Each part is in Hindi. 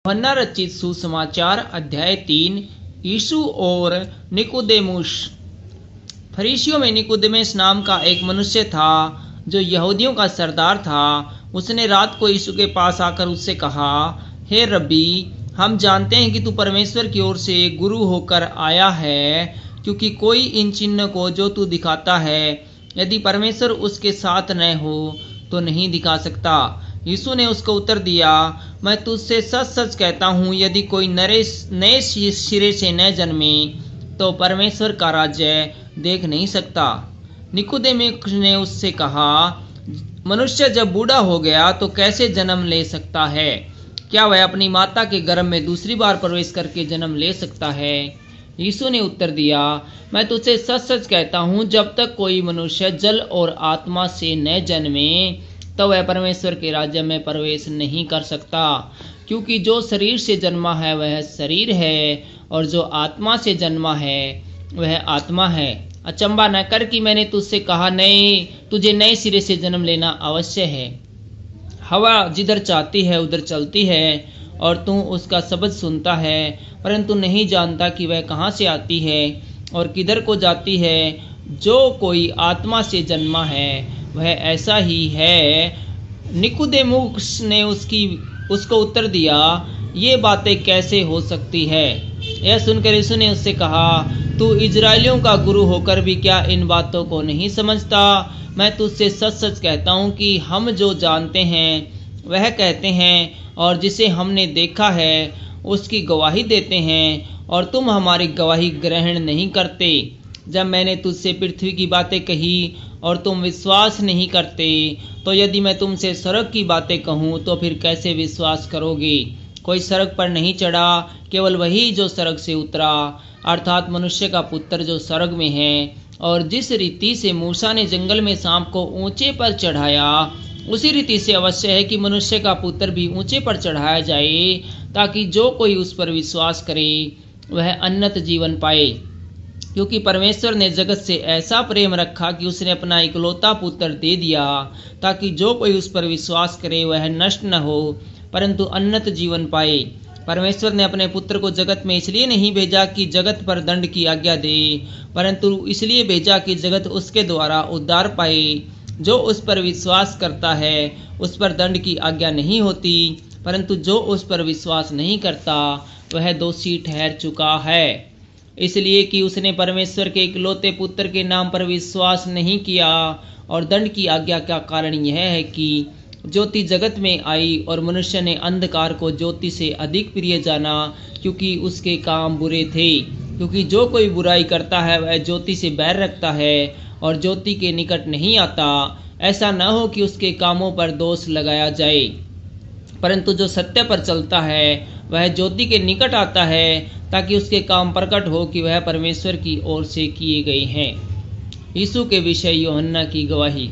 यूहन्ना रचित सुसमाचार अध्याय 3। यीशु और निकोदेमुस। फरीसियों में निकोदेमुस नाम का एक मनुष्य था जो यहूदियों का सरदार था। उसने रात को यीशु के पास आकर उससे कहा, हे रब्बी, हम जानते हैं कि तू परमेश्वर की ओर से गुरु होकर आया है, क्योंकि कोई इन चिन्ह को जो तू दिखाता है, यदि परमेश्वर उसके साथ न हो तो नहीं दिखा सकता। यीशु ने उसको उत्तर दिया, मैं तुझसे सच सच कहता हूँ, यदि कोई नए सिरे से न जन्मे तो परमेश्वर का राज्य देख नहीं सकता। निकोदेमुस ने उससे कहा, मनुष्य जब बूढ़ा हो गया तो कैसे जन्म ले सकता है? क्या वह अपनी माता के गर्भ में दूसरी बार प्रवेश करके जन्म ले सकता है? यीशु ने उत्तर दिया, मैं तुझसे सच सच कहता हूँ, जब तक कोई मनुष्य जल और आत्मा से न जन्मे तो वह परमेश्वर के राज्य में प्रवेश नहीं कर सकता। क्योंकि जो शरीर से जन्मा है वह शरीर है, और जो आत्मा से जन्मा है वह आत्मा है। अचंबा न कर कि मैंने तुझसे कहा, नहीं, तुझे नए सिरे से जन्म लेना अवश्य है। हवा जिधर चाहती है उधर चलती है, और तू उसका शब्द सुनता है, परंतु नहीं जानता कि वह कहाँ से आती है और किधर को जाती है। जो कोई आत्मा से जन्मा है वह ऐसा ही है। निकोदेमुस ने उसको उत्तर दिया, ये बातें कैसे हो सकती है? यह सुनकर यीशु ने उससे कहा, तू इजराइलियों का गुरु होकर भी क्या इन बातों को नहीं समझता? मैं तुझसे सच सच कहता हूँ कि हम जो जानते हैं वह कहते हैं, और जिसे हमने देखा है उसकी गवाही देते हैं, और तुम हमारी गवाही ग्रहण नहीं करते। जब मैंने तुझसे पृथ्वी की बातें कही और तुम विश्वास नहीं करते, तो यदि मैं तुमसे स्वर्ग की बातें कहूँ तो फिर कैसे विश्वास करोगे? कोई स्वर्ग पर नहीं चढ़ा, केवल वही जो स्वर्ग से उतरा, अर्थात मनुष्य का पुत्र जो स्वर्ग में है। और जिस रीति से मूसा ने जंगल में सांप को ऊंचे पर चढ़ाया, उसी रीति से अवश्य है कि मनुष्य का पुत्र भी ऊंचे पर चढ़ाया जाए, ताकि जो कोई उस पर विश्वास करे वह अनंत जीवन पाए। क्योंकि परमेश्वर ने जगत से ऐसा प्रेम रखा कि उसने अपना इकलौता पुत्र दे दिया, ताकि जो कोई उस पर विश्वास करे वह नष्ट न हो परंतु अनंत जीवन पाए। परमेश्वर ने अपने पुत्र को जगत में इसलिए नहीं भेजा कि जगत पर दंड की आज्ञा दे, परंतु इसलिए भेजा कि जगत उसके द्वारा उद्धार पाए। जो उस पर विश्वास करता है उस पर दंड की आज्ञा नहीं होती, परंतु जो उस पर विश्वास नहीं करता वह दोषी ठहर चुका है, इसलिए कि उसने परमेश्वर के इकलौते पुत्र के नाम पर विश्वास नहीं किया। और दंड की आज्ञा का कारण यह है कि ज्योति जगत में आई और मनुष्य ने अंधकार को ज्योति से अधिक प्रिय जाना, क्योंकि उसके काम बुरे थे। क्योंकि जो कोई बुराई करता है वह ज्योति से बैर रखता है और ज्योति के निकट नहीं आता, ऐसा न हो कि उसके कामों पर दोष लगाया जाए। परंतु जो सत्य पर चलता है वह ज्योति के निकट आता है, ताकि उसके काम प्रकट हो कि वह परमेश्वर की ओर से किए गए हैं। यीशु के विषय यूहन्ना की गवाही।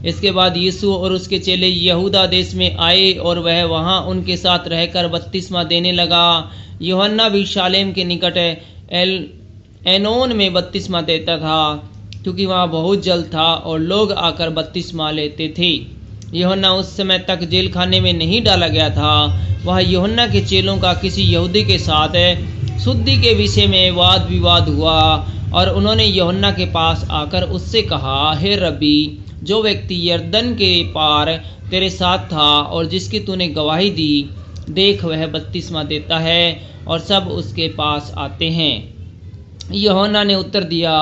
इसके बाद यीशु और उसके चेले यहूदा देश में आए, और वह वहां उनके साथ रहकर बपतिस्मा देने लगा। यूहन्ना भी शालेम के निकट एनोन में बपतिस्मा देता था, क्योंकि वहां बहुत जल था और लोग आकर बपतिस्मा लेते थे। यूहन्ना उस समय तक जेल खाने में नहीं डाला गया था। वह यूहन्ना के चेलों का किसी यहूदी के साथ शुद्धि के विषय में वाद विवाद हुआ, और उन्होंने यूहन्ना के पास आकर उससे कहा, हे रब्बी, जो व्यक्ति यरदन के पार तेरे साथ था और जिसकी तूने गवाही दी, देख वह बपतिस्मा देता है और सब उसके पास आते हैं। यूहन्ना ने उत्तर दिया,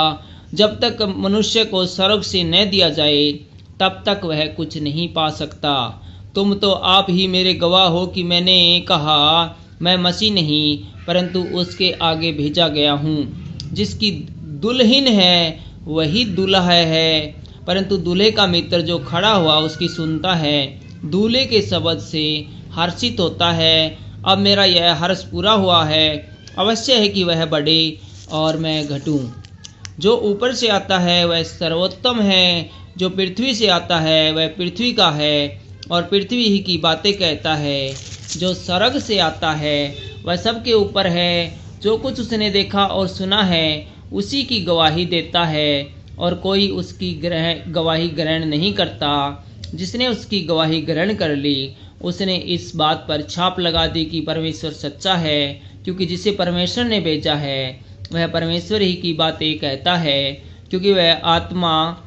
जब तक मनुष्य को स्वर्ग से न दिया जाए तब तक वह कुछ नहीं पा सकता। तुम तो आप ही मेरे गवाह हो कि मैंने कहा, मैं मसीह नहीं परंतु उसके आगे भेजा गया हूँ। जिसकी दुल्हन है वही दूल्हा है, परंतु दूल्हे का मित्र जो खड़ा हुआ उसकी सुनता है, दूल्हे के शब्द से हर्षित होता है। अब मेरा यह हर्ष पूरा हुआ है। अवश्य है कि वह बढ़े और मैं घटूं। जो ऊपर से आता है वह सर्वोत्तम है, जो पृथ्वी से आता है वह पृथ्वी का है और पृथ्वी ही की बातें कहता है। जो स्वर्ग से आता है वह सबके ऊपर है। जो कुछ उसने देखा और सुना है उसी की गवाही देता है, और कोई उसकी गवाही ग्रहण नहीं करता। जिसने उसकी गवाही ग्रहण कर ली उसने इस बात पर छाप लगा दी कि परमेश्वर सच्चा है, क्योंकि जिसे परमेश्वर ने भेजा है वह परमेश्वर ही की बातें कहता है, क्योंकि वह आत्मा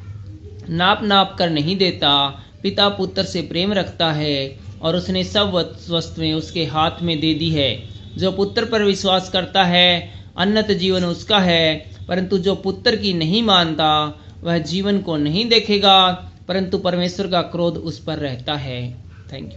नाप नाप कर नहीं देता। पिता पुत्र से प्रेम रखता है और उसने सब वस्तुएं उसके हाथ में दे दी है। जो पुत्र पर विश्वास करता है अनंत जीवन उसका है, परंतु जो पुत्र की नहीं मानता वह जीवन को नहीं देखेगा, परंतु परमेश्वर का क्रोध उस पर रहता है। Thank you.